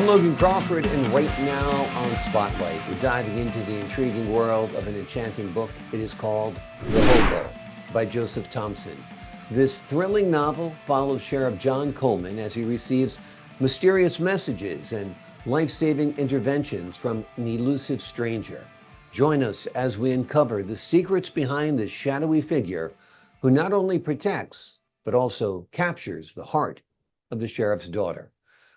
I'm Logan Crawford, and right now on Spotlight, we're diving into the intriguing world of an enchanting book. It is called The Hobo by Joseph Thompson. This thrilling novel follows Sheriff John Colman as he receives mysterious messages and life-saving interventions from an elusive stranger. Join us as we uncover the secrets behind this shadowy figure who not only protects, but also captures the heart of the sheriff's daughter.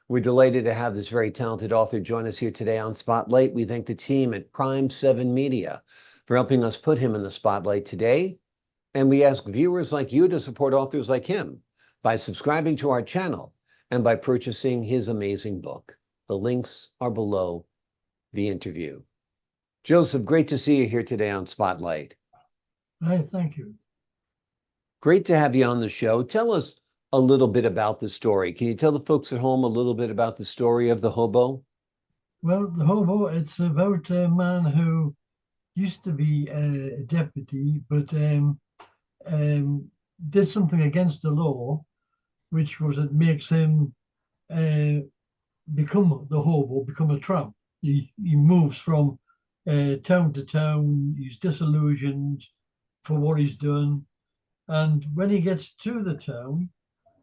We're delighted to have this very talented author join us here today on Spotlight. We thank the team at Prime 7 Media for helping us put him in the spotlight today. And we ask viewers like you to support authors like him by subscribing to our channel and by purchasing his amazing book. The links are below the interview. Joseph, great to see you here today on Spotlight. Hi, thank you. Great to have you on the show. Tell us a little bit about the story. Can you tell the folks at home a little bit about the story of the hobo? Well, the Hobo, it's about a man who used to be a deputy, but did something against the law, which was it makes him uh, become the hobo, become a tramp. He moves from town to town. He's disillusioned for what he's done, and when he gets to the town,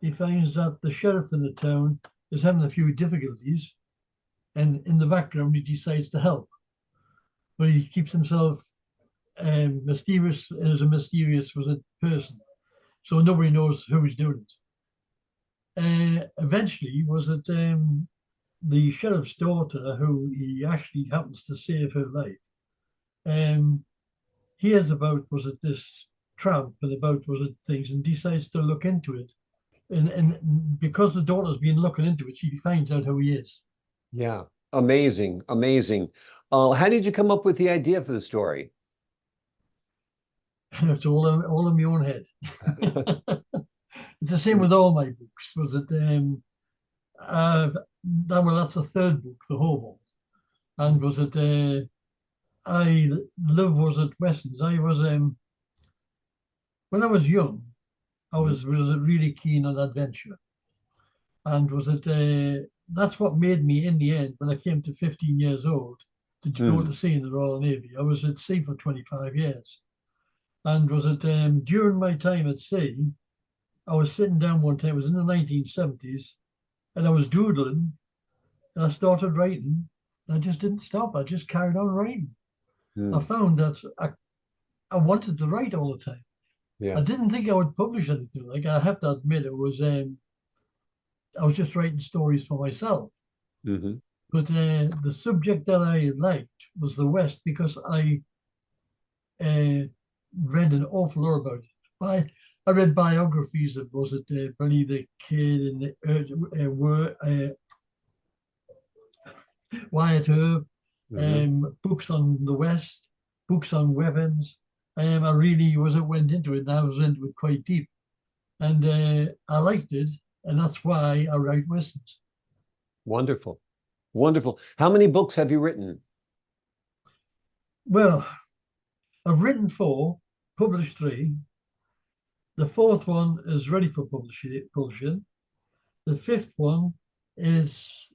he finds that the sheriff in the town is having a few difficulties, and in the background, he decides to help. But he keeps himself mysterious as a mysterious was a person, so nobody knows who's doing it. Eventually, was it the sheriff's daughter who he actually happens to save her life? Um, hears about was it this tramp and about was it things and decides to look into it. And because the daughter's been looking into it, she finds out who he is. Yeah, amazing, amazing. How did you come up with the idea for the story? It's all in my own head. It's the same with all my books. Was it that's the third book, The Hobo. And was it I live was at Westons. I was when I was young, I was really keen on adventure. And was it that's what made me in the end when I came to 15 years old to go Hmm. to sea in the Royal Navy. I was at sea for 25 years. And was it during my time at sea, I was sitting down one time, it was in the 1970s, and I was doodling and I started writing. And I just didn't stop. I just carried on writing. I Hmm. found that I wanted to write all the time. I Yeah. didn't think I would publish anything. Like I have to admit, it was I was just writing stories for myself. Hmm. But the subject that I liked was the West because I read an awful lot about it. I read biographies of was it Billy the Kid and Wyatt Earp, Hmm. books on the West, books on weapons. I really was went into it, and I was into it quite deep, and I liked it, and that's why I write westerns. Wonderful. Wonderful. How many books have you written? Well, I've written four, published three. The fourth one is ready for publishing. The fifth one is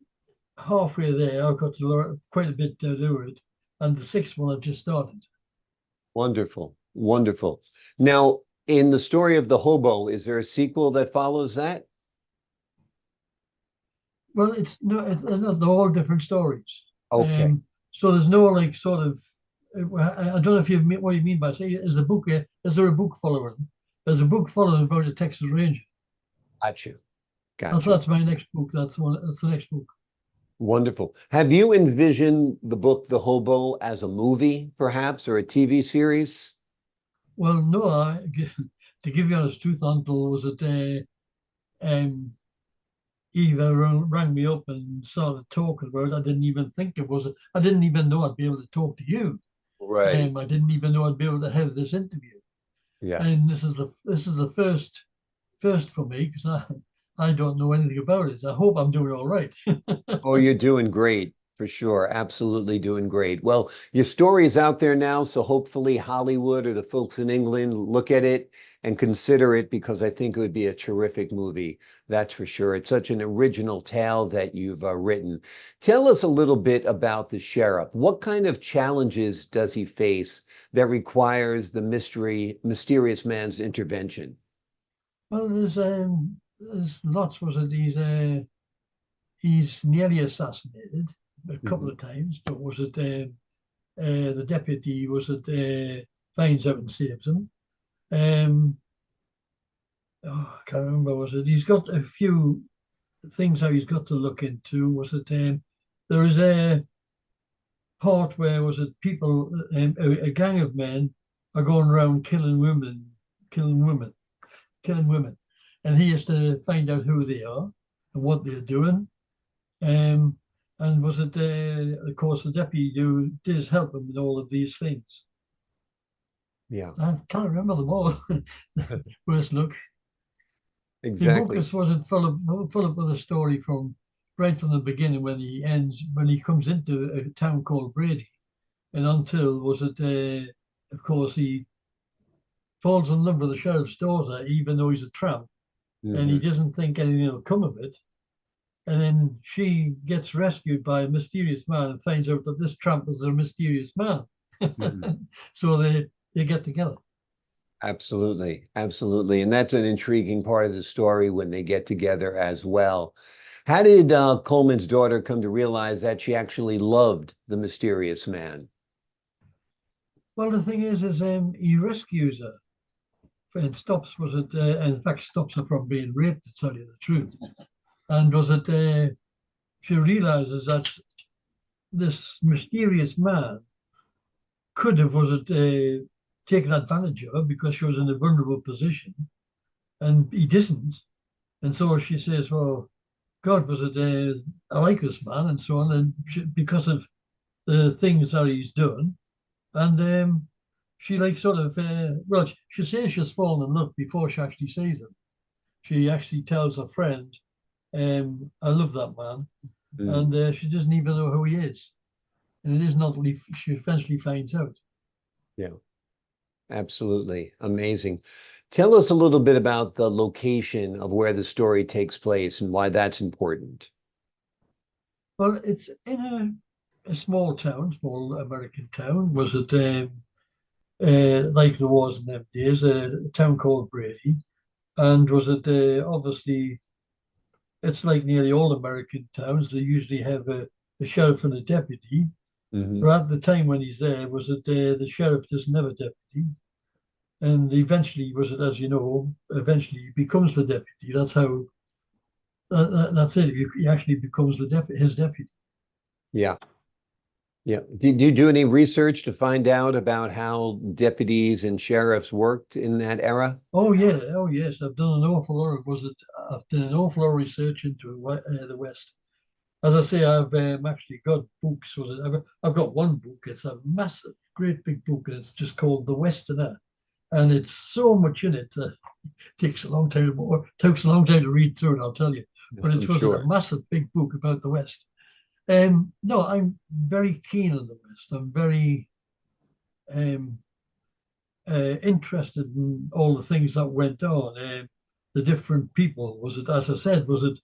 halfway there. I've got to learn quite a bit to do it, and the sixth one I've just started. Wonderful. Wonderful. Now, in the story of the hobo, is there a sequel that follows that? Well, it's no, they're all different stories. Okay. So there's no like sort of. I don't know if you mean what you mean by say is a book. Is there a book following? There's a book following about a Texas Ranger. Got you. Got you. That's my next book. That's the next book. Wonderful. Have you envisioned the book The Hobo as a movie, perhaps, or a TV series? Well, no, to give you honest truth, Uncle, was it Eva rang me up and started talking about it. I didn't even think it was. I didn't even know I'd be able to talk to you. Right. I didn't even know I'd be able to have this interview. Yeah. And this is the first for me because I don't know anything about it. I hope I'm doing all right. Oh, you're doing great. For sure. Absolutely doing great. Well, your story is out there now, so hopefully Hollywood or the folks in England look at it and consider it because I think it would be a terrific movie. That's for sure. It's such an original tale that you've written. Tell us a little bit about the sheriff. What kind of challenges does he face that requires the mysterious man's intervention? Well, there's lots. Was it? He's nearly assassinated a couple Hmm. of times, but was it the deputy? Was it finds out and saves him? Um, I can't remember. Was it? He's got a few things how he's got to look into. Was it? There is a part where was it people a gang of men are going around killing women, killing women, and he has to find out who they are and what they're doing. Um, and was it, of course, the deputy who did help him with all of these things. Yeah, I can't remember them all. Worst look. The book exactly. is sort of full up with a story from right from the beginning when he comes into a town called Brady, and until was it, of course, he falls in love with the sheriff's daughter, even though he's a tramp, and he Hmm. doesn't think anything will come of it. And then she gets rescued by a mysterious man and finds out that this tramp is a mysterious man. Hmm. So they get together. Absolutely, absolutely. And that's an intriguing part of the story when they get together as well. How did Coleman's daughter come to realize that she actually loved the mysterious man? Well, the thing is he rescues her and stops. Was it? In fact, stops her from being raped. To tell you the truth, and was it? She realizes that this mysterious man could have was it taken advantage of her because she was in a vulnerable position, and he didn't. And so she says, "Well, God, was it? I like this man," and so on, and because of the things that he's done, and she like sort of well, she says she's fallen in love before she actually sees him. She actually tells her friend, "I love that man," Mm, and she doesn't even know who he is, and it is not. She eventually finds out. yeah, absolutely. Amazing. Tell us a little bit about the location of where the story takes place and why that's important. Well, it's in a small town, small American town. Was it like there was in them days, a town called Brady? And was it obviously it's like nearly all American towns. They usually have a sheriff and a deputy. Hmm. But at the time when he's there, was it the sheriff doesn't have a deputy, and eventually was it as you know, eventually he becomes the deputy. That's how that's it. He actually becomes the deputy, his deputy. Yeah. Yeah. Did you do any research to find out about how deputies and sheriffs worked in that era? Oh yeah, oh yes. I've done an awful lot of was it? I've done an awful lot of research into the West. As I say, I've actually got books. Was it? I've got one book. It's a massive, great big book, and it's just called The Westerner. And it's so much in it. Takes a long time, or takes a long time to read through it. I'll tell you. But it I'm was a sure. massive, big book about the West. No, I'm very keen on the West. I'm very um, interested in all the things that went on. The different people. Was it? As I said, was it?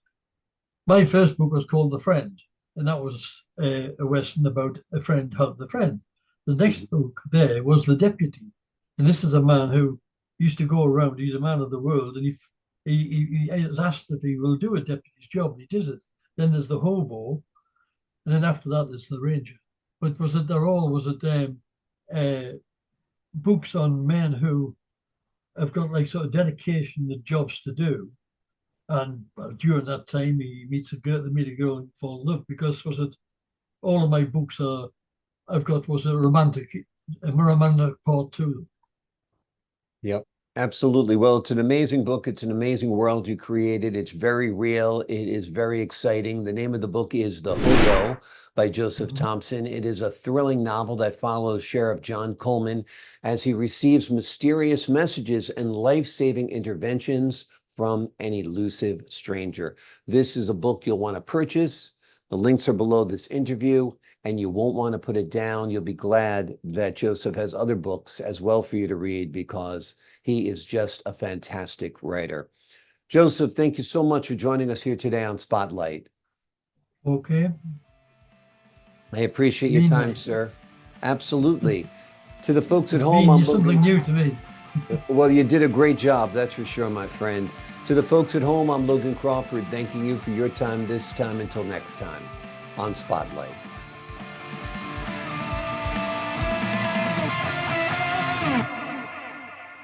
My first book was called The Friend, and that was a Western about a friend helped the friend. The Mhm. next book there was The Deputy, and this is a man who used to go around. He's a man of the world, and he is asked if he will do a deputy's job, and he does it. Then there's the Hobo, and then after that there's the Ranger. But was it they're all was it uh, books on men who have got like sort of dedication and jobs to do, and during that time, he meets a girl, they meet a girl and fall in love because was it all of my books are I've got was a romantic part to them. Yep, absolutely. Well, it's an amazing book. It's an amazing world you created. It's very real. It is very exciting. The name of the book is The Hobo by Joseph Mhm. Thompson. It is a thrilling novel that follows Sheriff John Colman as he receives mysterious messages and life-saving interventions from an elusive stranger. This is a book you'll want to purchase. The links are below this interview, and you won't want to put it down. You'll be glad that Joseph has other books as well for you to read, because he is just a fantastic writer. Joseph, thank you so much for joining us here today on Spotlight. Okay. I appreciate your time, sir. Absolutely. To the folks at home, I'm something new to me. Well, you did a great job, that's for sure, my friend. To the folks at home, I'm Logan Crawford, thanking you for your time this time. Until next time on Spotlight.